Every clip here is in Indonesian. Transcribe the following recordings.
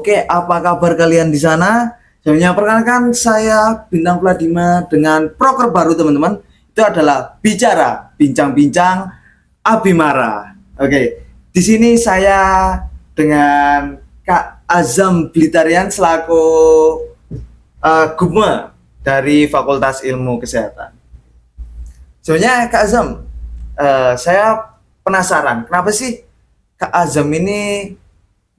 Oke, apa kabar kalian di sana? Sebelumnya perkenalkan saya Bintang Pladima dengan proker baru teman-teman. Itu adalah bicara, bincang-bincang, Abimara. Oke, di sini saya dengan Kak Azam Blitarian selaku Guma dari Fakultas Ilmu Kesehatan. Sebenarnya Kak Azam, saya penasaran, kenapa sih Kak Azam ini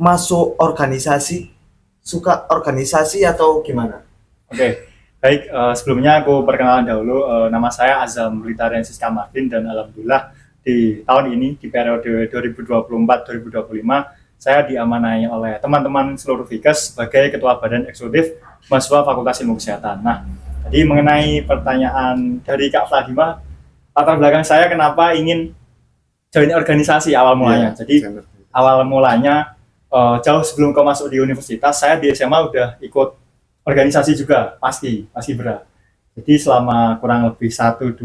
masuk organisasi, suka organisasi atau gimana? Oke, baik. Sebelumnya aku perkenalan dahulu. Nama saya Azam Blitarian Siska Martin dan alhamdulillah di tahun ini di periode 2024-2025 saya diamanai oleh teman-teman seluruh Fikes sebagai Ketua Badan Eksekutif Mahasiswa Fakultas Ilmu Kesehatan. Nah, jadi mengenai pertanyaan dari Kak Vladima, latar belakang saya kenapa ingin join organisasi awal mulanya. Jadi awal mulanya jauh sebelum kau masuk di universitas, saya di SMA udah ikut organisasi juga, Paskibra. Jadi selama kurang lebih 1-2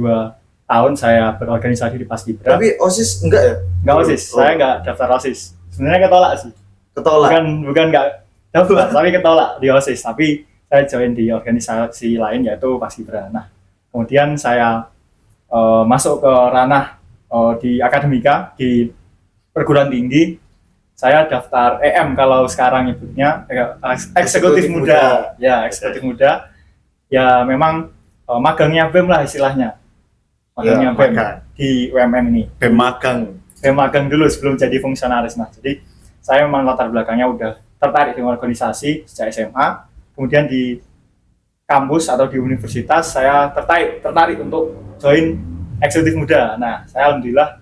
tahun saya berorganisasi di Paskibra. Tapi OSIS enggak ya? Enggak OSIS, saya enggak daftar OSIS. Sebenarnya ketolak sih. Ketolak? Bukan enggak daftar, tapi ketolak di OSIS. Tapi saya join di organisasi lain yaitu Paskibra. Nah, kemudian saya masuk ke ranah di akademika, di perguruan tinggi. Saya daftar EM kalau sekarang nyebutnya eksekutif muda. Ya, eksekutif muda. Ya memang magangnya BEM lah istilahnya. Magangnya BEM di UMM ini. BEM magang. BEM magang dulu sebelum jadi fungsionaris. Nah, jadi saya memang latar belakangnya udah tertarik dengan organisasi sejak SMA. Kemudian di kampus atau di universitas saya tertarik untuk join eksekutif muda. Nah, saya alhamdulillah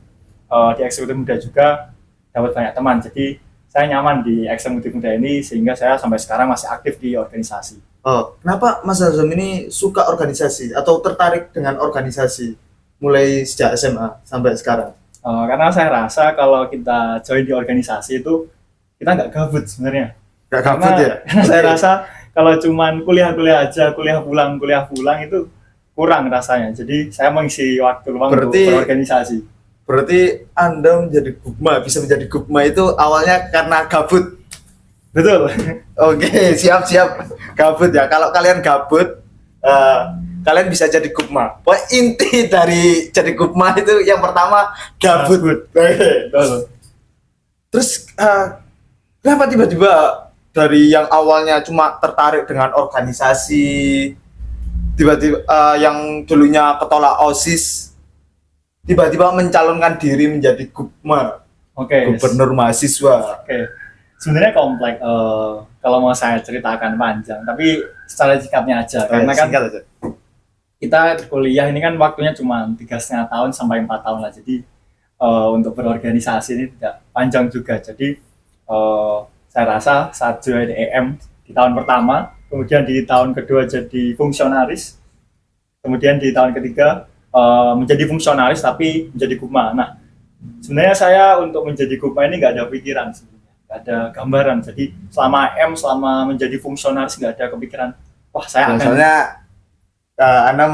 di eksekutif muda juga dapat banyak teman, jadi saya nyaman di eksekutif muda ini sehingga saya sampai sekarang masih aktif di organisasi. Oh, kenapa Mas Azam ini suka organisasi atau tertarik dengan organisasi mulai sejak SMA sampai sekarang? Karena saya rasa kalau kita join di organisasi itu kita nggak gabut sebenarnya. Nggak gabut ya? Karena saya rasa kalau cuman kuliah aja, kuliah pulang itu kurang rasanya. Jadi saya mengisi waktu luang untuk berorganisasi. Berarti Anda bisa menjadi Gubma itu awalnya karena gabut. Betul. Oke, siap. Gabut ya. Kalau kalian gabut, kalian bisa jadi Gubma. Pokoknya inti dari jadi Gubma itu yang pertama gabut. Betul. Terus kenapa tiba-tiba dari yang awalnya cuma tertarik dengan organisasi, tiba-tiba yang dulunya ketolak OSIS, tiba-tiba mencalonkan diri menjadi Gubma, gubernur mahasiswa. Oke. Sebenarnya kompleks. Kalau mau saya ceritakan panjang, tapi secara singkatnya aja. Karena kan kita kuliah ini kan waktunya cuma 3,5 tahun sampai 4 tahun lah. Jadi untuk berorganisasi ini tidak panjang juga. Jadi saya rasa saat join EM di tahun pertama, kemudian di tahun kedua jadi fungsionaris, kemudian di tahun ketiga menjadi fungsionaris tapi menjadi Gubma. Nah, sebenarnya saya untuk menjadi Gubma ini nggak ada pikiran sebenarnya, nggak ada gambaran. Jadi selama menjadi fungsionaris nggak ada kepikiran, wah saya akan. Misalnya Anda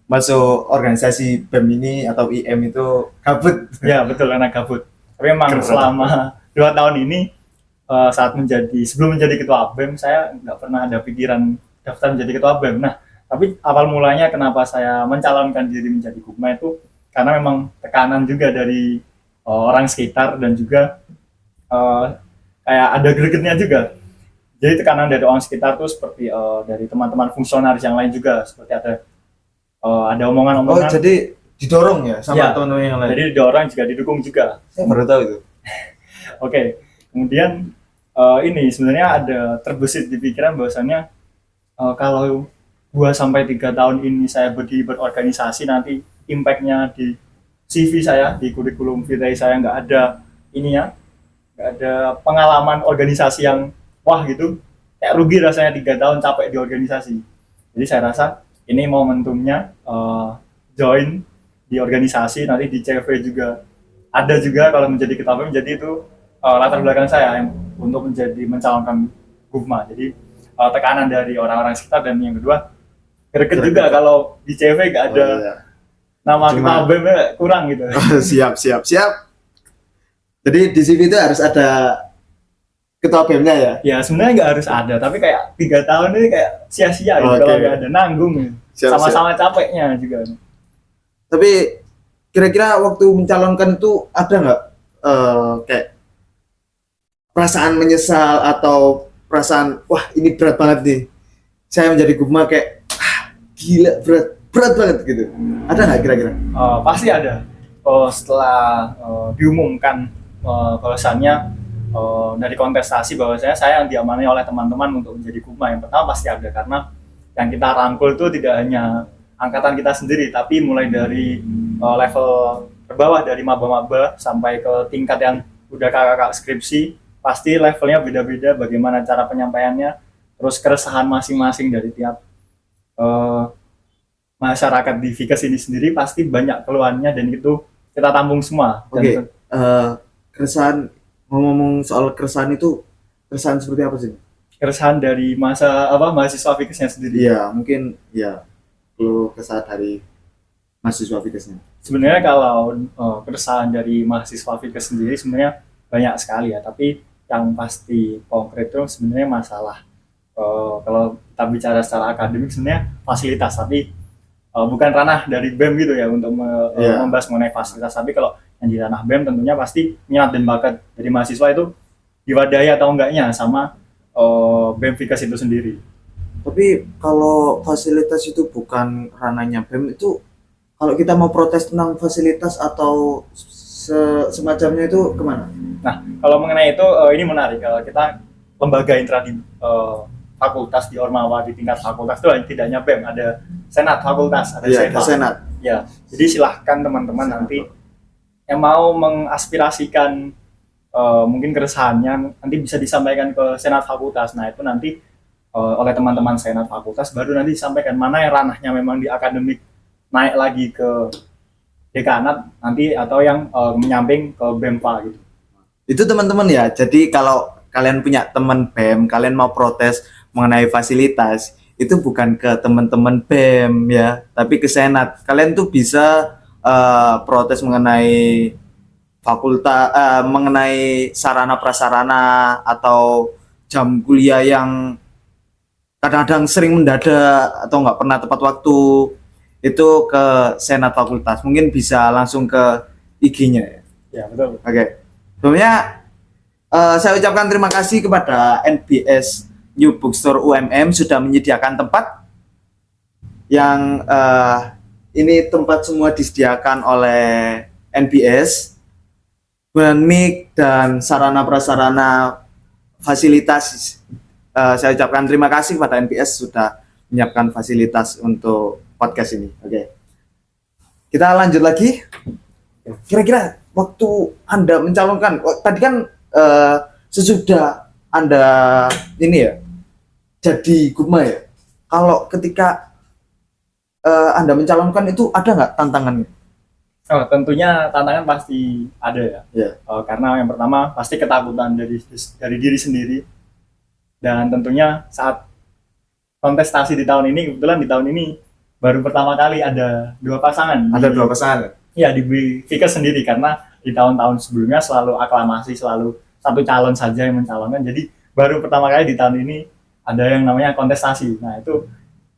masuk organisasi BEM ini atau IM itu gabut. Ya betul, karena gabut. Tapi memang selama 2 tahun ini sebelum menjadi ketua BEM saya nggak pernah ada pikiran daftar menjadi ketua BEM. Nah, tapi awal mulanya kenapa saya mencalonkan diri menjadi Gubma itu karena memang tekanan juga dari orang sekitar dan juga kayak ada gregetnya juga. Jadi tekanan dari orang sekitar tuh seperti dari teman-teman fungsionaris yang lain juga, seperti ada omongan-omongan. Oh, jadi didorong ya sama teman-teman yang lain. Jadi didorong juga, didukung juga. Saya baru tahu itu. Oke. Kemudian ini sebenarnya ada terbesit di pikiran bahwasannya kalau 2-3 tahun ini saya berorganisasi, nanti impact-nya di CV saya, di kurikulum vitae saya nggak ada pengalaman organisasi yang wah gitu, kayak rugi rasanya 3 tahun capek di organisasi. Jadi saya rasa ini momentumnya join di organisasi, nanti di CV juga ada juga kalau menjadi ketua BEM, jadi itu latar belakang saya yang untuk mencalonkan Gubma. Jadi tekanan dari orang-orang sekitar, dan yang kedua greget juga kalau di CV nggak ada nama ketua BEM, kurang gitu. Siap. Jadi di CV itu harus ada ketua BEM-nya ya. Ya sebenarnya nggak harus ada, tapi kayak 3 tahun ini kayak sia-sia gitu Oke. kalau nggak ada, nanggung gitu. Siap, Sama-sama capeknya juga. Tapi kira-kira waktu mencalonkan itu ada nggak kayak perasaan menyesal atau perasaan wah ini berat banget nih, saya menjadi gubma kayak gila berat banget gitu, ada nggak kira-kira? Pasti ada. Setelah diumumkan bahwasannya dari kontestasi bahwasanya saya yang diamanai oleh teman-teman untuk menjadi gubma, yang pertama pasti ada, karena yang kita rangkul itu tidak hanya angkatan kita sendiri, tapi mulai dari level terbawah dari maba-maba sampai ke tingkat yang udah kakak-kakak skripsi, pasti levelnya beda-beda, bagaimana cara penyampaiannya, terus keresahan masing-masing dari tiap masyarakat di Vikas ini sendiri pasti banyak keluhannya, dan itu kita tampung semua. Oke. Keresahan, ngomong soal keresahan itu, keresahan seperti apa sih? Keresahan dari mahasiswa Vikasnya sendiri. Iya, mungkin ya perlu keresahan dari mahasiswa Vikasnya. Sebenarnya kalau keresahan dari mahasiswa Vikas sendiri sebenarnya banyak sekali ya, tapi yang pasti konkret itu sebenarnya masalah kalau kita bicara secara akademik sebenarnya fasilitas, tapi bukan ranah dari BEM gitu ya untuk membahas mengenai fasilitas. Tapi kalau yang di ranah BEM tentunya pasti minat dan bakat dari mahasiswa itu diwadahi atau enggaknya sama BEM Vikas itu sendiri. Tapi kalau fasilitas itu bukan ranahnya BEM, itu kalau kita mau protes tentang fasilitas atau semacamnya itu kemana? Nah, kalau mengenai itu ini menarik. Kalau kita lembaga intra di fakultas di Ormawa, di tingkat fakultas itu tidak hanya BEM, ada senat fakultas, ada senat. Ya, jadi silahkan teman-teman nanti yang mau mengaspirasikan mungkin keresahannya nanti bisa disampaikan ke senat fakultas. Nah, itu nanti oleh teman-teman senat fakultas baru nanti disampaikan mana yang ranahnya memang di akademik naik lagi ke dekanat nanti, atau yang menyamping ke BEMPA gitu. Itu teman-teman ya. Jadi kalau kalian punya teman BEM, kalian mau protes mengenai fasilitas, itu bukan ke teman-teman BEM ya, tapi ke senat. Kalian tuh bisa protes mengenai fakultas, mengenai sarana prasarana atau jam kuliah yang kadang-kadang sering mendadak atau nggak pernah tepat waktu, itu ke senat fakultas. Mungkin bisa langsung ke IG-nya ya. Ya, betul. Oke. Sebelumnya saya ucapkan terima kasih kepada NBS New Bookstore UMM sudah menyediakan tempat yang ini tempat semua disediakan oleh NBS, dengan mic dan sarana prasarana fasilitas. Saya ucapkan terima kasih kepada NBS sudah menyiapkan fasilitas untuk podcast ini. Oke. Kita lanjut lagi. Kira-kira waktu Anda mencalonkan, tadi kan sesudah Anda ini ya jadi gubma ya. Kalau ketika Anda mencalonkan itu ada nggak tantangannya? Tentunya tantangan pasti ada ya. Yeah. Karena yang pertama pasti ketakutan dari diri sendiri, dan tentunya saat kontestasi di tahun ini, kebetulan di tahun ini baru pertama kali ada 2 pasangan. Ada 2 pasangan. Ya, di Vikas sendiri, karena di tahun-tahun sebelumnya selalu aklamasi, selalu satu calon saja yang mencalonkan. Jadi baru pertama kali di tahun ini ada yang namanya kontestasi. Nah, itu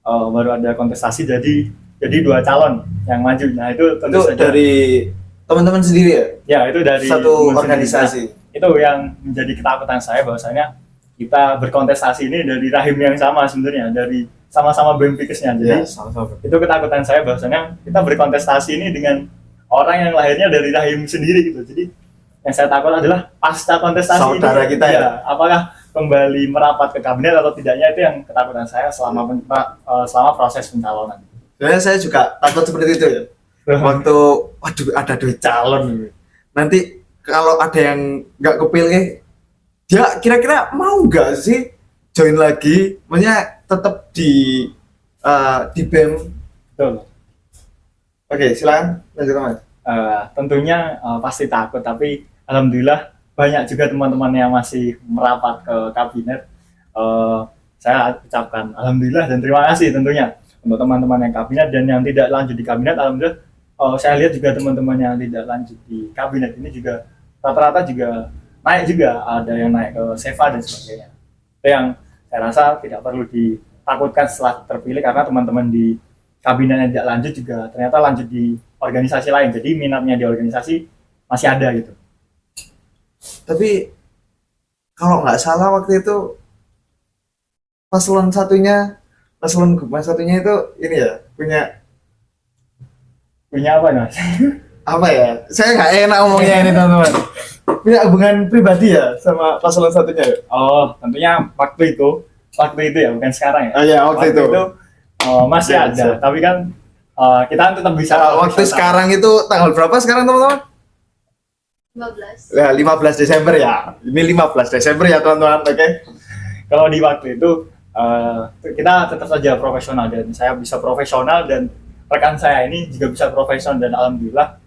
baru ada kontestasi jadi 2 calon yang maju. Nah, itu tentu saja dari teman-teman sendiri ya? Ya, itu dari satu organisasi. Itu yang menjadi ketakutan saya, bahwasanya kita berkontestasi ini dari rahim yang sama sebenarnya, dari sama-sama BEM Vikasnya. Jadi itu ketakutan saya, bahwasanya kita berkontestasi ini dengan orang yang lahirnya dari rahim sendiri gitu. Jadi yang saya takut adalah pasca kontestasi saudara ini, kita ya, apakah kembali merapat ke kabinet atau tidaknya, itu yang ketakutan saya selama proses pencalonan. Sebenarnya saya juga takut seperti itu ya. Waktu waduh ada 2 calon, nanti kalau ada yang nggak kepilih, dia kira-kira mau nggak sih join lagi? Maksudnya tetap di BEM. Betul. Oke, silakan lanjut Mas. Tentunya pasti takut, tapi alhamdulillah banyak juga teman-teman yang masih merapat ke kabinet. Saya ucapkan alhamdulillah dan terima kasih tentunya untuk teman-teman yang kabinet, dan yang tidak lanjut di kabinet, alhamdulillah saya lihat juga teman-teman yang tidak lanjut di kabinet ini juga rata-rata juga naik juga, ada yang naik ke Seva dan sebagainya. Itu yang saya rasa tidak perlu ditakutkan setelah terpilih, karena teman-teman di kabinet yang tidak lanjut juga ternyata lanjut di organisasi lain, jadi minatnya di organisasi masih ada gitu. Tapi kalau nggak salah waktu itu paslon satunya, paslon Gubma satunya itu ini ya punya Punya apa mas? apa ya? Saya nggak enak ngomongnya ini teman-teman. Punya hubungan pribadi ya sama paslon satunya ya? Oh, tentunya waktu itu ya, bukan sekarang ya. Oh ya waktu itu. Masih Ya, ada, so. tapi kan kita tetap bisa. Waktu sekarang itu tanggal berapa sekarang teman-teman? 15. Ya 15 Desember ya. Ini 15 Desember ya teman-teman. Oke. Kalau di waktu itu kita tetap saja profesional, dan saya bisa profesional dan rekan saya ini juga bisa profesional, dan alhamdulillah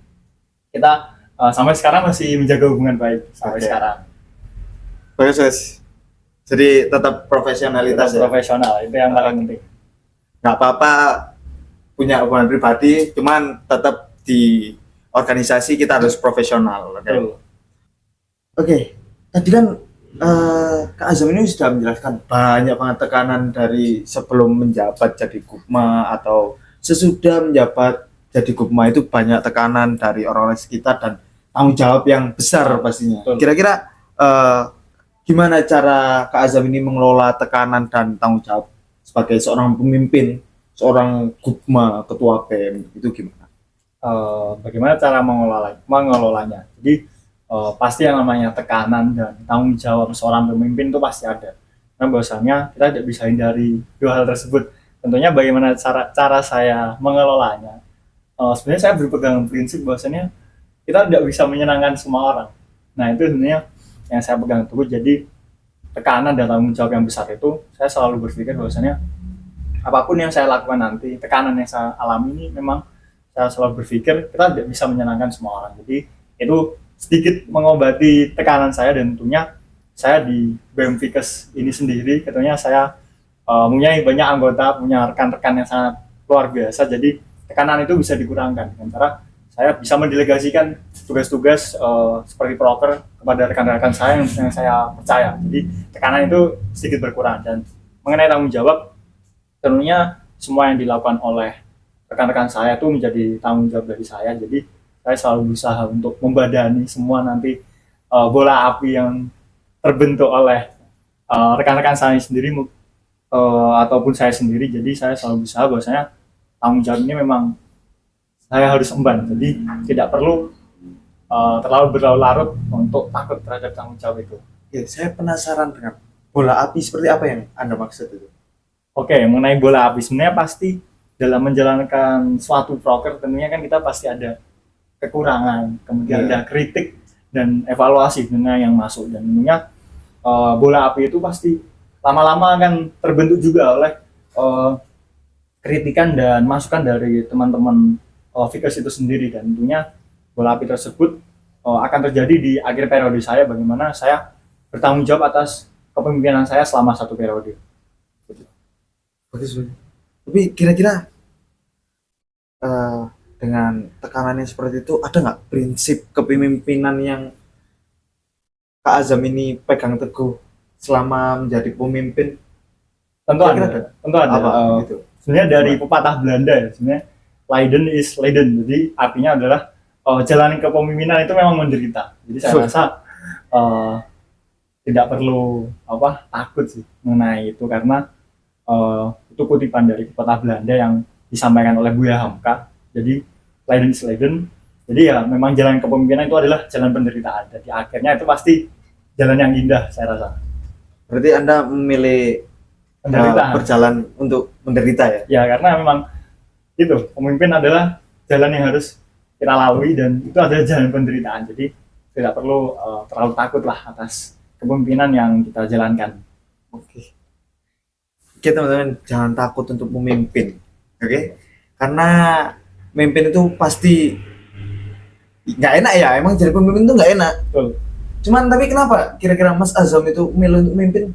kita sampai sekarang masih menjaga hubungan baik sampai Oke. sekarang. Bagus. Jadi tetap profesionalitas Tetap ya. profesional itu yang paling penting. Nggak apa-apa punya hubungan pribadi, cuman tetap di organisasi kita harus profesional. Oke. Betul. Oke. Tadi kan Kak Azam ini sudah menjelaskan banyak banget tekanan dari sebelum menjabat jadi Gubma atau sesudah menjabat jadi Gubma, itu banyak tekanan dari orang-orang sekitar dan tanggung jawab yang besar pastinya. Betul. Kira-kira gimana cara Kak Azam ini mengelola tekanan dan tanggung jawab sebagai seorang pemimpin, seorang Gubma, ketua BEM, itu gimana? Bagaimana cara mengelolanya? Jadi pasti yang namanya tekanan dan tanggung jawab seorang pemimpin itu pasti ada. Nah, bahwasanya kita tidak bisa hindari dua hal tersebut. Tentunya bagaimana cara saya mengelolanya. Sebenarnya saya berpegang prinsip bahwasanya kita tidak bisa menyenangkan semua orang. Nah, itu sebenarnya yang saya pegang teguh. Jadi tekanan dan tanggung jawab yang besar itu, saya selalu berpikir bahwasanya apapun yang saya lakukan nanti, tekanan yang saya alami ini, memang saya selalu berpikir kita tidak bisa menyenangkan semua orang. Jadi itu sedikit mengobati tekanan saya, dan tentunya saya di BEM Fikes ini sendiri, tentunya saya punya banyak anggota, punya rekan-rekan yang sangat luar biasa. Jadi tekanan itu bisa dikurangkan dengan cara saya bisa mendelegasikan tugas-tugas seperti proker kepada rekan-rekan saya yang saya percaya. Jadi tekanan itu sedikit berkurang. Dan mengenai tanggung jawab, tentunya semua yang dilakukan oleh rekan-rekan saya itu menjadi tanggung jawab dari saya. Jadi saya selalu berusaha untuk membadani semua nanti bola api yang terbentuk oleh rekan-rekan saya sendiri ataupun saya sendiri. Jadi saya selalu berusaha bahwasanya tanggung jawab ini memang saya harus emban. Jadi tidak perlu terlalu berlarut-larut untuk takut terhadap tanggung jawab itu. Ya, saya penasaran dengan bola api seperti apa yang Anda maksud itu. Oke, mengenai bola api, sebenarnya pasti dalam menjalankan suatu proker tentunya kan kita pasti ada kekurangan, kemudian ada kritik dan evaluasi dengan yang masuk, dan tentunya bola api itu pasti lama-lama akan terbentuk juga oleh kritikan dan masukan dari teman-teman Fikes itu sendiri, dan tentunya bola api tersebut akan terjadi di akhir periode saya, bagaimana saya bertanggung jawab atas kepemimpinan saya selama satu periode. Bagus. Tapi kira-kira dengan tekanannya seperti itu, ada nggak prinsip kepemimpinan yang Kak Azam ini pegang teguh selama menjadi pemimpin? Tentu ada. Apa gitu? Sebenarnya dari pepatah Belanda ya, sebenarnya Leiden is Leiden. Jadi artinya adalah jalan kepemimpinan itu memang menderita. Jadi saya rasa tidak perlu takut sih mengenai itu, karena itu kutipan dari pepatah Belanda yang disampaikan oleh Buya Hamka. Jadi Leiden is Leiden. Jadi ya memang jalan kepemimpinan itu adalah jalan penderitaan. Jadi akhirnya itu pasti jalan yang indah, saya rasa. Berarti Anda memilih berjalan untuk menderita ya? Ya, karena memang itu pemimpin adalah jalan yang harus kita lalui, dan itu adalah jalan penderitaan. Jadi tidak perlu terlalu takut lah atas kepemimpinan yang kita jalankan. Oke. Oke teman-teman, jangan takut untuk memimpin. Oke? Karena memimpin itu pasti nggak enak ya. Emang jadi pemimpin itu nggak enak. Betul. Cuman tapi kenapa kira-kira Mas Azam itu milih untuk memimpin?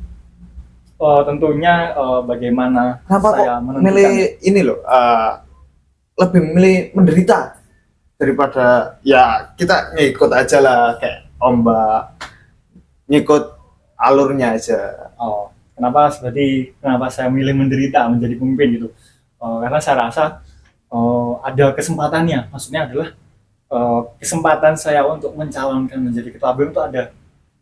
Tentunya bagaimana Kenapa saya kok menentukan milih ini loh? Lebih memilih menderita daripada ya kita ngikut aja lah kayak ombak, ngikut alurnya aja. Oh, kenapa saya milih menderita menjadi pemimpin gitu? Karena saya rasa ada kesempatannya. Maksudnya adalah kesempatan saya untuk mencalonkan menjadi ketua BEM itu ada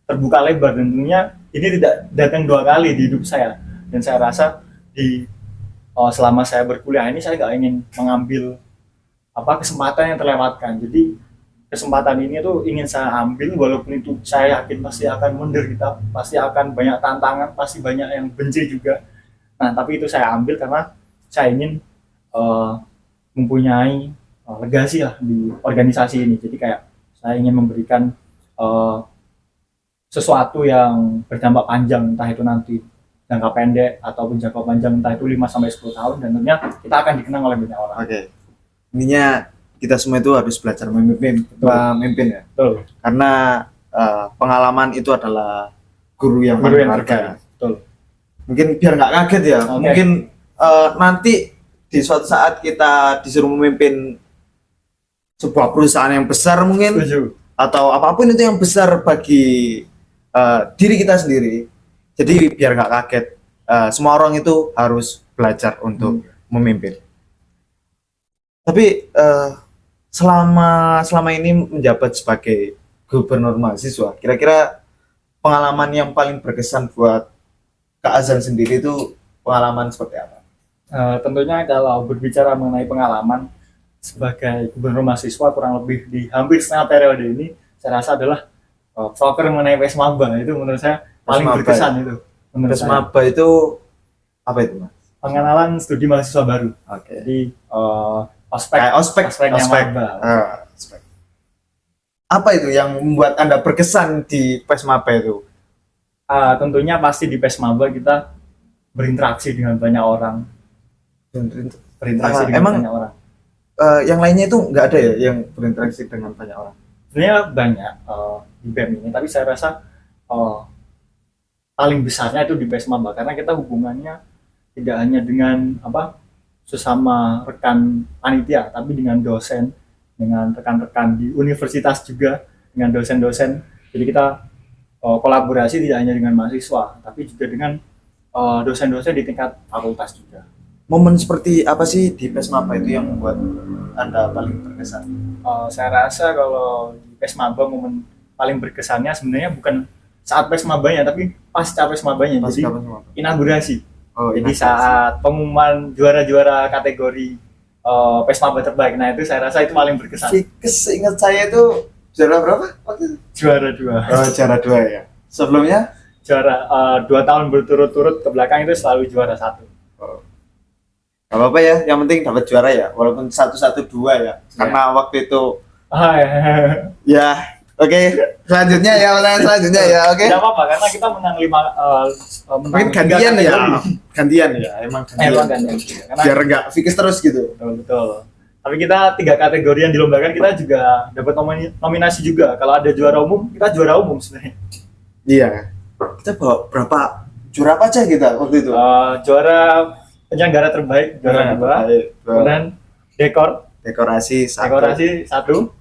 terbuka lebar, dan tentunya ini tidak datang dua kali di hidup saya. Dan saya rasa di selama saya berkuliah ini saya nggak ingin mengambil kesempatan yang terlewatkan. Jadi kesempatan ini tuh ingin saya ambil, walaupun itu saya yakin pasti akan menderita, pasti akan banyak tantangan, pasti banyak yang benci juga. Nah, tapi itu saya ambil karena saya ingin uh, mempunyai legasi lah di organisasi ini. Jadi kayak saya ingin memberikan uh, sesuatu yang berdampak panjang, entah itu nanti jangka pendek ataupun jangka panjang, entah itu 5 sampai 10 tahun, dan tentunya kita akan dikenang oleh banyak orang. Oke. Intinya kita semua itu harus belajar memimpin ya. Betul. Karena pengalaman itu adalah guru yang berharga. Betul. Mungkin biar nggak kaget ya. Okay. Mungkin nanti di suatu saat kita disuruh memimpin sebuah perusahaan yang besar mungkin, Setuju. atau apapun itu yang besar bagi diri kita sendiri. Jadi biar nggak kaget, semua orang itu harus belajar untuk memimpin. Tapi selama ini menjabat sebagai gubernur mahasiswa, kira-kira pengalaman yang paling berkesan buat Kak Azan sendiri itu pengalaman seperti apa? Tentunya kalau berbicara mengenai pengalaman sebagai gubernur mahasiswa kurang lebih di hampir setengah periode ini, saya rasa adalah proker mengenai Pesmaba. Itu menurut saya paling Pesmaba, berkesan itu. Menurut saya. Pesmaba itu apa itu, Mas? Pengenalan studi mahasiswa baru. Oke. Jadi Kayak ospeknya Maba. ospek. Apa itu yang membuat Anda berkesan di Pesmaba itu? Tentunya pasti di Pesmaba kita berinteraksi dengan banyak orang. Berinteraksi dengan Emang banyak orang. yang lainnya itu nggak ada ya yang berinteraksi dengan banyak orang? Sebenarnya banyak di BEM ini, tapi saya rasa paling besarnya itu di Pesmaba, karena kita hubungannya tidak hanya dengan sesama rekan panitia, tapi dengan dosen, dengan rekan-rekan di universitas juga, dengan dosen-dosen. Jadi kita kolaborasi tidak hanya dengan mahasiswa, tapi juga dengan dosen-dosen di tingkat fakultas juga. Momen seperti apa sih di Pesmaba itu yang membuat Anda paling berkesan? Saya rasa kalau di Pesmaba momen paling berkesannya sebenarnya bukan saat Pesmabanya, tapi pasca Pesmabanya. Jadi inaugurasi. Jadi saat pengumuman juara-juara kategori Pesmaba terbaik, nah itu saya rasa itu paling berkesan. Seingat saya itu juara berapa? Juara 2. Juara 2 ya. Sebelumnya Juara 2 tahun berturut-turut ke belakang itu selalu juara 1. Gak apa-apa ya, yang penting dapat juara ya, walaupun 1-1-2 ya. Karena waktu itu ya. Oke, selanjutnya ya, pertanyaan selanjutnya ya, oke. Tidak apa-apa, karena kita menang 5 Mungkin gantian ya. Gantian ya, emang gantian. Karena biar enggak fix terus gitu. betul. Tapi kita 3 kategori yang dilombakan, kita juga dapat nominasi juga. Kalau ada juara umum, kita juara umum sebenarnya. Iya. Kita bawa berapa juara apa aja kita waktu itu? Juara penyelenggara terbaik, juara 2. Kemudian dekorasi 1,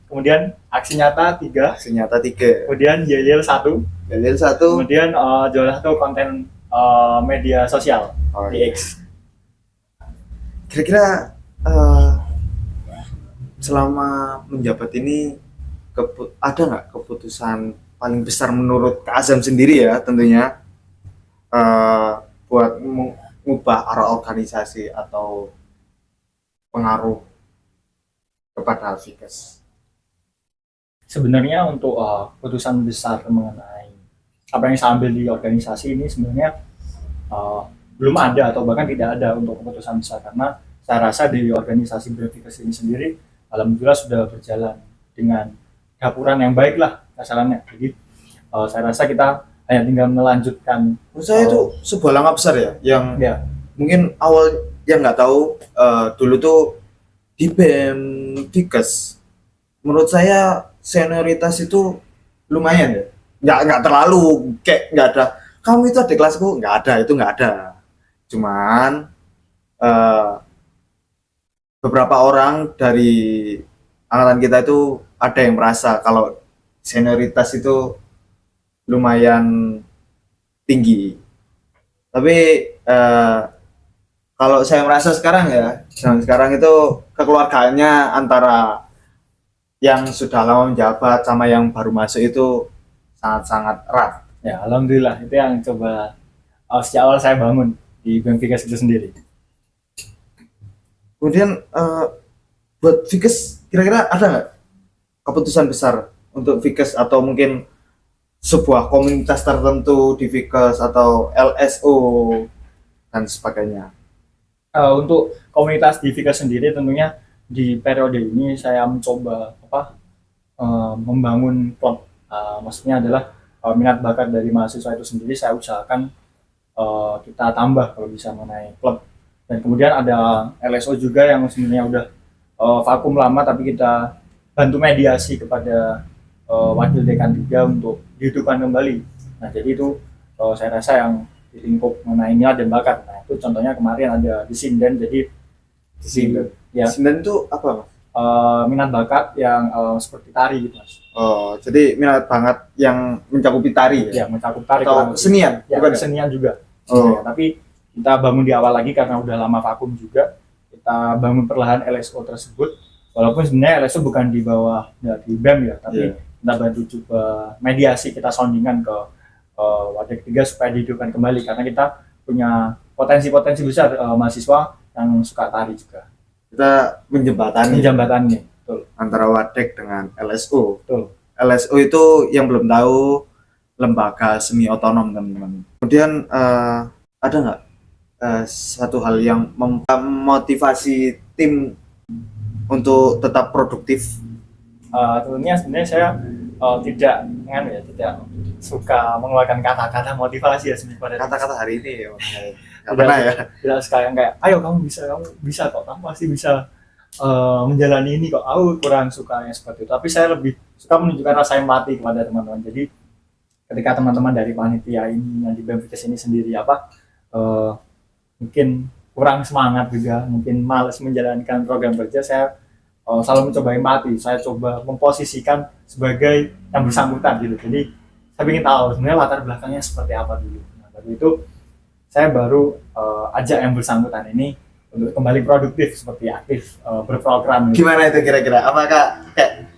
kemudian aksi nyata 3, Senyata 3, kemudian yel 1, Dalil 1, kemudian juara 1 konten media sosial di iya. X. Kira-kira selama menjabat ini ada nggak keputusan paling besar menurut Kak Azam sendiri ya tentunya buat mengubah arah organisasi atau pengaruh kepada Alfikes? Sebenarnya untuk keputusan besar mengenai apa yang saya ambil di organisasi ini sebenarnya belum ada atau bahkan tidak ada untuk keputusan besar, karena saya rasa di organisasi Alfikes ini sendiri alhamdulillah sudah berjalan dengan dapuran yang baik lah kasarannya. Jadi saya rasa kita hanya tinggal melanjutkan. Menurut saya itu sebuah langkah besar ya, yang mungkin awal yang nggak tahu dulu tuh di BEM Fikes, menurut saya senioritas itu lumayan ya, nggak terlalu kayak nggak ada kamu itu ada kelasku, nggak ada, itu nggak ada. Cuman beberapa orang dari angkatan kita itu ada yang merasa kalau senioritas itu lumayan tinggi. Tapi kalau saya merasa sekarang ya, sekarang itu kekeluargaannya antara yang sudah lama menjabat sama yang baru masuk itu sangat-sangat erat. Ya, alhamdulillah itu yang coba sejak awal saya bangun di Bemfikes itu sendiri. Kemudian buat Fikes kira-kira ada nggak keputusan besar untuk Fikes atau mungkin sebuah komunitas tertentu di Fikes atau LSO dan sebagainya? Untuk komunitas di Fikes sendiri tentunya di periode ini saya mencoba membangun klub. Maksudnya adalah minat bakat dari mahasiswa itu sendiri saya usahakan kita tambah kalau bisa mengenai klub. Dan kemudian ada LSO juga yang sebenarnya udah vakum lama, tapi kita bantu mediasi kepada wakil dekan 3 untuk dihidupkan kembali. Nah, jadi itu saya rasa yang di lingkup mengenai minat dan bakat. Nah, itu contohnya kemarin ada di Sinden, jadi Di sini. ya Sinden itu apa, Mas? minat bakat yang seperti tari gitu, Mas. Oh, jadi minat banget yang mencakupi tari Ya, mencakup tari atau kesenian? ya, Bukan? kesenian juga. Oh. Ya, tapi kita bangun di awal lagi karena udah lama vakum juga. Kita bangun perlahan LSO tersebut. Walaupun sebenarnya LSO bukan di bawah dari BEM ya, tapi kita bantu coba mediasi, kita soundingan ke Wadah 3 supaya dihidupkan kembali karena kita punya potensi-potensi besar mahasiswa yang suka tari juga. Kita menjembatani Jambatannya, betul. antara Wadek dengan LSO. Betul. LSO itu yang belum tahu lembaga semi otonom, teman-teman. Kemudian ada nggak satu hal yang memotivasi tim untuk tetap produktif? Tentunya sebenarnya saya tidak suka mengeluarkan kata-kata motivasi ya sebenarnya pada Kata-kata hari ini ya, nggak Tidak. pernah ya. tidak sekalian kayak ayo kamu bisa kok, kamu pasti bisa menjalani ini kok. Aku kurang suka yang seperti itu, tapi saya lebih suka menunjukkan rasa empati kepada teman-teman. Jadi ketika teman-teman dari panitia ini yang di Bemfikes ini sendiri mungkin kurang semangat juga, mungkin malas menjalankan program kerja, saya selalu mencoba empati. Saya coba memposisikan sebagai yang bersangkutan gitu. Jadi saya ingin tahu sebenarnya latar belakangnya seperti apa dulu. Nah, dari itu saya baru ajak yang bersangkutan ini untuk kembali produktif seperti aktif berprogram gitu. Gimana itu kira-kira? Apakah kayak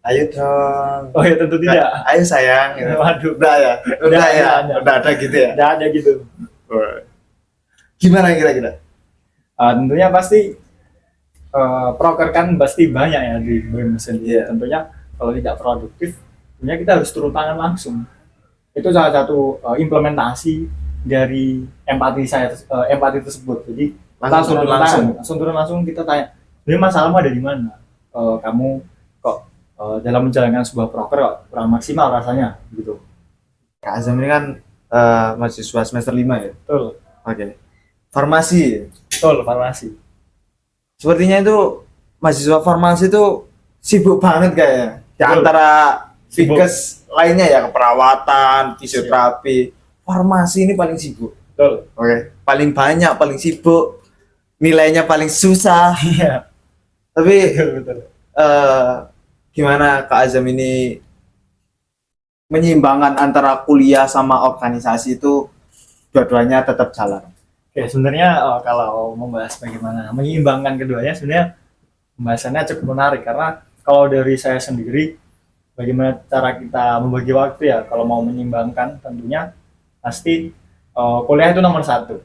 ayo dong, Oh ya, tentu tidak. ayo sayang gitu. Waduh, Udah ya, udah ya, ada. udah ada gitu ya. tidak ada gitu. Gimana kira-kira? Tentunya pasti proker kan pasti banyak ya di BEM sendiri. Iya. Tentunya kalau tidak produktif, tentunya kita harus turun tangan langsung. Itu salah satu implementasi dari empati tersebut. Jadi Langsung turun langsung. turun langsung kita tanya, ini masalahmu ada di mana? Kamu kok dalam menjalankan sebuah proker kok kurang maksimal rasanya gitu. Kak Azam ini kan mahasiswa semester 5 ya. Betul, Oke. Farmasi. betul, farmasi. Sepertinya itu mahasiswa farmasi itu sibuk banget kayaknya. Di Betul. antara Sibuk. Fikes lainnya ya, keperawatan, fisioterapi, farmasi ini paling sibuk. Betul. Oke. Paling banyak, paling sibuk, nilainya paling susah. Iya, Tapi betul. gimana Kak Azam ini menyeimbangkan antara kuliah sama organisasi itu dua-duanya tetap jalan? Oke, sebenarnya kalau membahas bagaimana menyeimbangkan keduanya, sebenarnya pembahasannya cukup menarik karena kalau dari saya sendiri, bagaimana cara kita membagi waktu ya, kalau mau menyeimbangkan tentunya pasti kuliah itu nomor satu.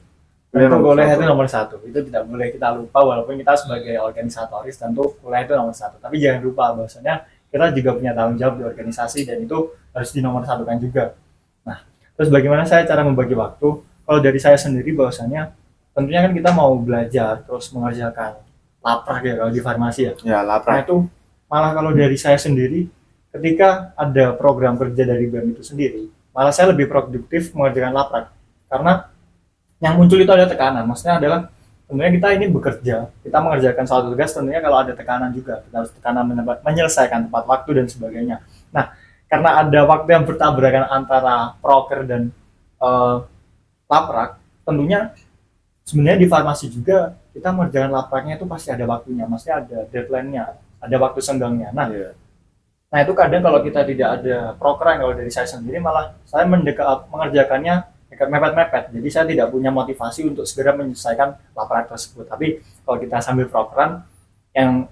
Kuliah itu nomor satu. Itu tidak boleh kita lupa, walaupun kita sebagai organisatoris tentu kuliah itu nomor satu. Tapi jangan lupa bahwasanya kita juga punya tanggung jawab di organisasi dan itu harus dinomorsatukan juga. Nah, terus bagaimana saya cara membagi waktu? Kalau dari saya sendiri bahwasanya tentunya kan kita mau belajar terus mengerjakan laprak ya kalau di farmasi ya. Ya, Nah lapar. itu malah kalau dari saya sendiri ketika ada program kerja dari BEM itu sendiri, malah saya lebih produktif mengerjakan laprak karena yang muncul itu ada tekanan. Maksudnya adalah tentunya kita ini bekerja, kita mengerjakan suatu tugas, tentunya kalau ada tekanan juga, kita harus tekanan menyelesaikan tepat waktu dan sebagainya. Nah, karena ada waktu yang bertabrakan antara proker dan laprak, tentunya sebenarnya di farmasi juga kita mengerjakan lapraknya itu pasti ada waktunya, maksudnya ada deadline-nya, ada waktu senggangnya. Nah, Iya. Nah itu kadang kalau kita tidak ada prokeran, kalau dari saya sendiri malah saya mengerjakannya dekat mepet-mepet. Jadi saya tidak punya motivasi untuk segera menyelesaikan laporan tersebut. Tapi kalau kita sambil prokeran, yang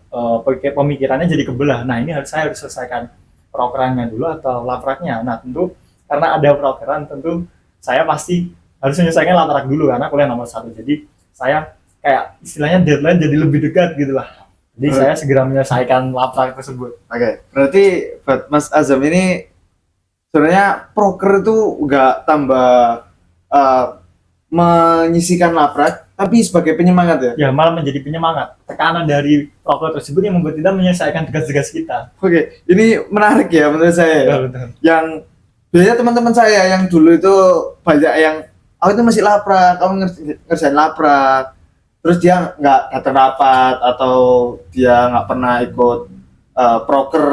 pemikirannya jadi kebelah. Nah ini saya harus selesaikan prokerannya dulu atau lapraknya. Nah tentu karena ada prokeran, tentu saya pasti harus menyelesaikan laprak dulu karena kuliah nomor satu. Jadi saya kayak istilahnya deadline jadi lebih dekat gitu lah. Jadi saya segera menyelesaikan laprak tersebut. Oke, berarti buat Mas Azam ini sebenarnya proker itu nggak tambah eh, menyisikan laprak, tapi sebagai penyemangat ya. Ya malah menjadi penyemangat. Tekanan dari proker tersebut yang membuat kita menyelesaikan tugas-tugas kita. Oke, ini menarik ya menurut saya ya. Betul. Yang biasanya teman-teman saya yang dulu itu banyak yang aku itu masih laprak, kamu ngerjain laprak, terus dia nggak datang rapat atau dia nggak pernah ikut proker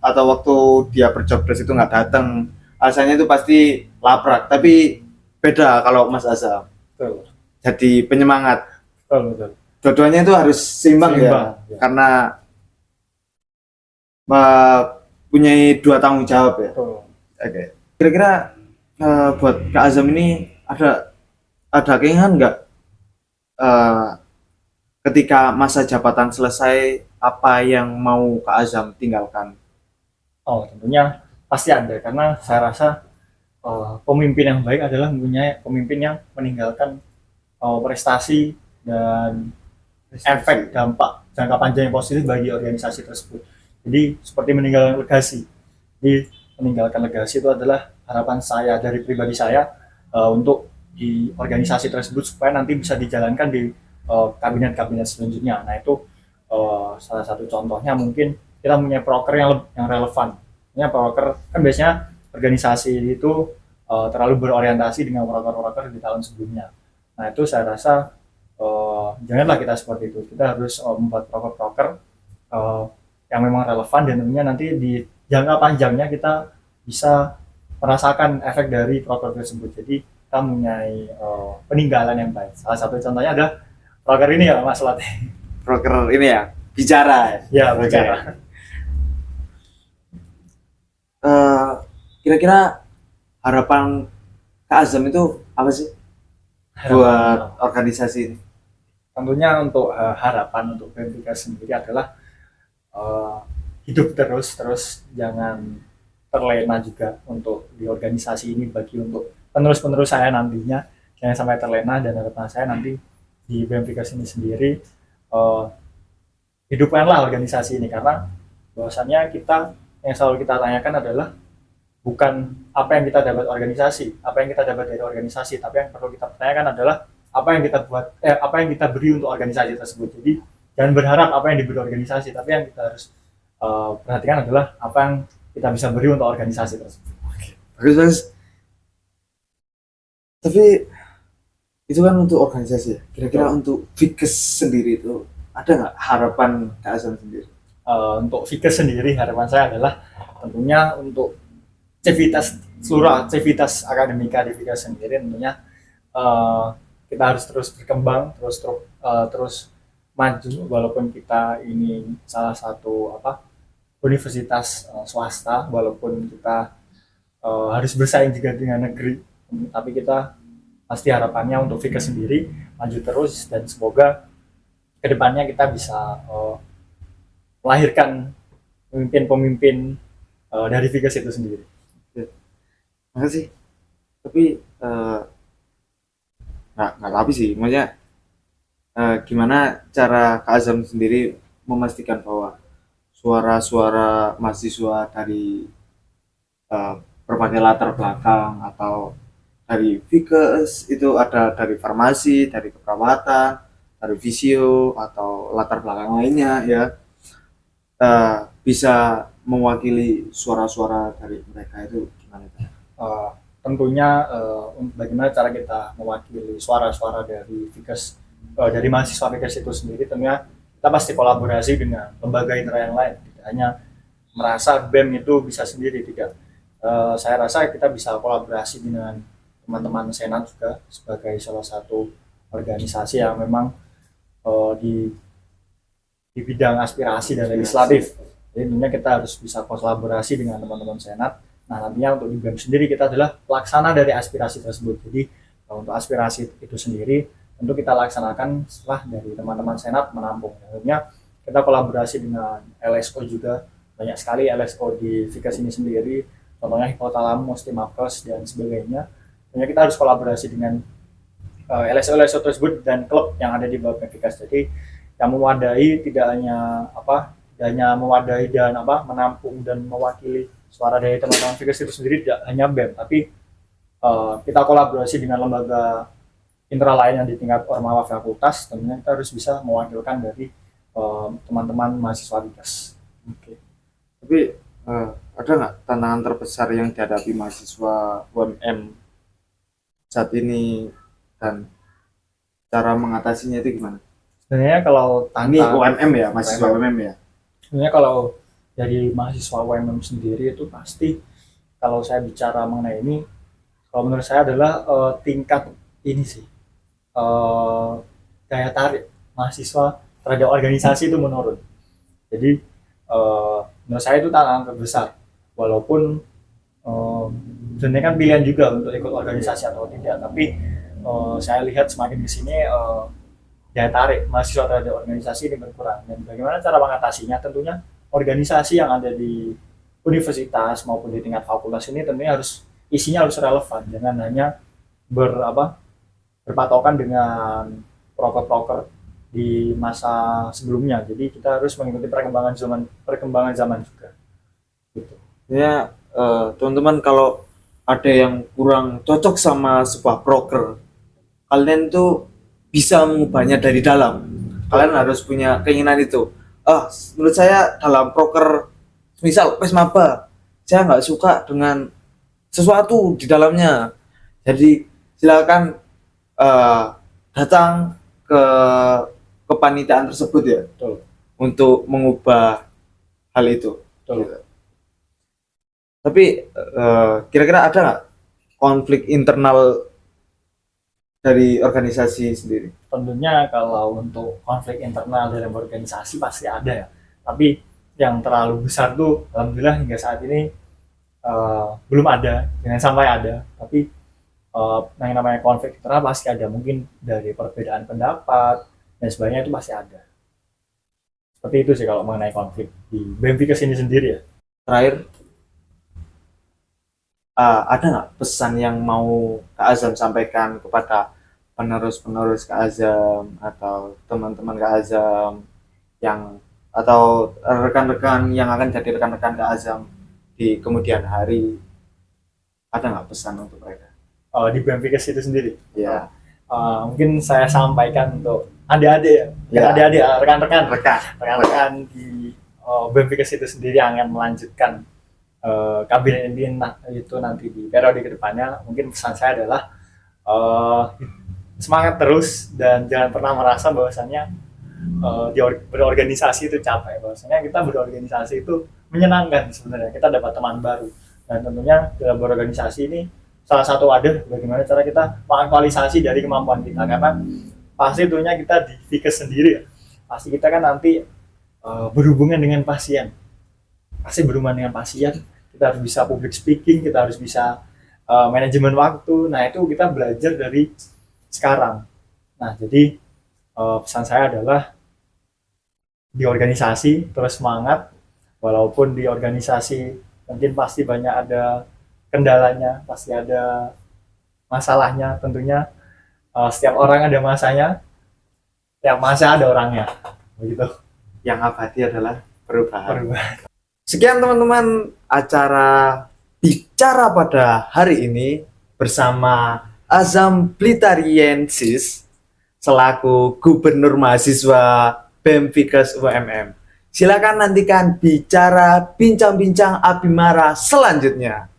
atau waktu dia berjobdesk itu nggak datang, alasannya itu pasti laprak. Tapi beda kalau Mas Azam Betul. jadi penyemangat. Betul. Dua-duanya itu harus seimbang Seimbang, ya, ya. karena punya dua tanggung jawab ya. Betul. Oke. Kira-kira buat Kak Azam ini ada keinginan nggak ketika masa jabatan selesai apa yang mau Kak Azam tinggalkan? Oh tentunya pasti ada karena saya rasa pemimpin yang baik adalah mempunyai pemimpin yang meninggalkan prestasi dan efek dampak jangka panjang yang positif bagi organisasi tersebut. Jadi seperti meninggalkan legasi. Jadi meninggalkan legasi itu adalah harapan saya dari pribadi saya untuk di organisasi tersebut supaya nanti bisa dijalankan di kabinet-kabinet selanjutnya. Nah itu salah satu contohnya mungkin kita punya proker yang relevan. Ya proker kan biasanya organisasi itu terlalu berorientasi dengan proker-proker di tahun sebelumnya. Nah itu saya rasa janganlah kita seperti itu. Kita harus membuat proker-proker yang memang relevan dan tentunya nanti di jangka panjangnya kita bisa merasakan efek dari proker tersebut. Jadi kita mempunyai peninggalan yang baik. Salah satu contohnya adalah proker ini ya Mas Lati. Proker ini ya, bicara. Ya bicara. Kira-kira harapan Kak Azam itu apa sih buat organisasi ini? Tentunya untuk harapan untuk BMTK sendiri adalah hidup terus jangan terlena juga untuk di organisasi ini bagi untuk penerus-penerus saya nantinya, jangan sampai terlena. Dan harapan saya nanti di BMTK ini sendiri hidupkanlah organisasi ini, karena bahwasannya kita yang selalu kita tanyakan adalah bukan apa yang kita dapat organisasi, apa yang kita dapat dari organisasi, tapi yang perlu kita pertanyakan adalah apa yang kita apa yang kita beri untuk organisasi tersebut. Jadi jangan berharap apa yang diberi organisasi, tapi yang kita harus perhatikan adalah apa yang kita bisa beri untuk organisasi tersebut. Bagus. Tapi itu kan untuk organisasi ya. Kira-kira untuk Fikes sendiri itu ada nggak harapan Kak Azam sendiri? Untuk Fikes sendiri harapan saya adalah tentunya untuk seluruh aktivitas akademika di Fikes sendiri tentunya kita harus terus berkembang, terus maju, walaupun kita ini salah satu universitas swasta, walaupun kita harus bersaing juga dengan negeri, tapi kita pasti harapannya untuk Fikes sendiri maju terus dan semoga kedepannya kita bisa melahirkan pemimpin-pemimpin dari Fikes itu sendiri. Makasih. Tapi nggak tapi sih, maksudnya gimana cara Kak Azam sendiri memastikan bahwa suara-suara mahasiswa dari berbagai latar belakang atau dari Fikes itu ada dari farmasi, dari keperawatan, dari visio atau latar belakang lainnya ya, bisa mewakili suara-suara dari mereka itu gimana? Tentunya bagaimana cara kita mewakili suara-suara dari Fikes, dari mahasiswa Fikes itu sendiri, tentunya kita pasti kolaborasi dengan lembaga intra yang lain, tidak hanya merasa BEM itu bisa sendiri, tidak. Saya rasa kita bisa kolaborasi dengan teman-teman Senat juga sebagai salah satu organisasi yang memang di bidang aspirasi dan legislatif. Jadi tentunya kita harus bisa kolaborasi dengan teman-teman senat. Nah, nantinya untuk di BEM sendiri kita adalah pelaksana dari aspirasi tersebut. Jadi untuk aspirasi itu sendiri tentu kita laksanakan setelah dari teman-teman senat menampung. Tentunya kita kolaborasi dengan LSO juga, banyak sekali LSO di Vikas ini sendiri, contohnya Hipotalamus, Timakos, dan sebagainya. Tentunya kita harus kolaborasi dengan LSO tersebut dan klub yang ada di bawah Vikas. Jadi yang mewadai tidak hanya mewadai dan menampung dan mewakili suara dari teman-teman Vikas itu sendiri, tidak hanya BEM, tapi kita kolaborasi dengan lembaga internal lain yang di tingkat ormawa fakultas. Tentunya kita harus bisa mewakilkan dari teman-teman mahasiswa Vikas. Oke. Tapi ada nggak tantangan terbesar yang dihadapi mahasiswa UMM saat ini dan cara mengatasinya itu gimana? Sebenarnya kalau Ini UMM ya, mahasiswa UMM ya. Sebenarnya kalau dari mahasiswa UMM sendiri itu pasti, kalau saya bicara mengenai ini, kalau menurut saya adalah tingkat ini sih, daya tarik mahasiswa terhadap organisasi itu menurun. Jadi menurut saya itu tantangan terbesar. Walaupun sebenarnya kan pilihan juga untuk ikut organisasi atau tidak, tapi saya lihat semakin di sini daya tarik mahasiswa terhadap organisasi ini berkurang. Dan bagaimana cara mengatasinya? Tentunya organisasi yang ada di universitas maupun di tingkat fakultas ini tentunya isinya harus relevan, jangan hanya berpatokan dengan proker-proker di masa sebelumnya. Jadi kita harus mengikuti perkembangan zaman juga. Gitu. Ya, teman-teman, kalau ada yang kurang cocok sama sebuah proker, kalian tuh bisa mengubahnya dari dalam. Kalian harus punya keinginan itu. Menurut saya dalam proker, misal Pesmaba, saya nggak suka dengan sesuatu di dalamnya. Jadi silakan datang ke kepanitiaan tersebut ya. Betul. Untuk mengubah hal itu. Betul. Gitu. Tapi kira-kira ada nggak konflik internal dari organisasi sendiri? Tentunya kalau untuk konflik internal dalam organisasi pasti ada ya. Tapi yang terlalu besar tuh alhamdulillah hingga saat ini belum ada, jangan sampai ada. Tapi yang namanya konflik internal pasti ada, mungkin dari perbedaan pendapat dan sebagainya itu pasti ada. Seperti itu sih kalau mengenai konflik di BEM Vikas ini sendiri ya. Terakhir, ada nggak pesan yang mau Kak Azam sampaikan kepada penerus-penerus Kak Azam atau teman-teman Kak Azam atau rekan-rekan yang akan jadi rekan-rekan Kak Azam di kemudian hari? Ada nggak pesan untuk mereka? Di BEM Vikas itu sendiri. Ya. Mungkin saya sampaikan untuk adik-adik ya, adik-adik rekan-rekan di BEM Vikas itu sendiri yang akan melanjutkan kabinet ini itu nanti di periode kedepannya. Mungkin pesan saya adalah semangat terus dan jangan pernah merasa bahwasannya berorganisasi itu capek. Bahwasanya kita berorganisasi itu menyenangkan sebenarnya, kita dapat teman baru, dan tentunya dalam berorganisasi ini salah satu ada bagaimana cara kita mengaktualisasi dari kemampuan kita, karena pasti tentunya kita di Vikas sendiri ya, pasti kita kan nanti berhubungan dengan pasien, kita harus bisa public speaking, kita harus bisa manajemen waktu. Nah itu kita belajar dari sekarang. Nah jadi pesan saya adalah di organisasi terus semangat, walaupun di organisasi mungkin pasti banyak ada kendalanya, pasti ada masalahnya. Tentunya setiap orang ada masanya, setiap masa ada orangnya, begitu. Yang abadi adalah perubahan. Sekian teman-teman acara bicara pada hari ini bersama Azam Blitariensis selaku Gubernur Mahasiswa BEM Vikas UMM. Silakan nantikan bincang-bincang Abimara selanjutnya.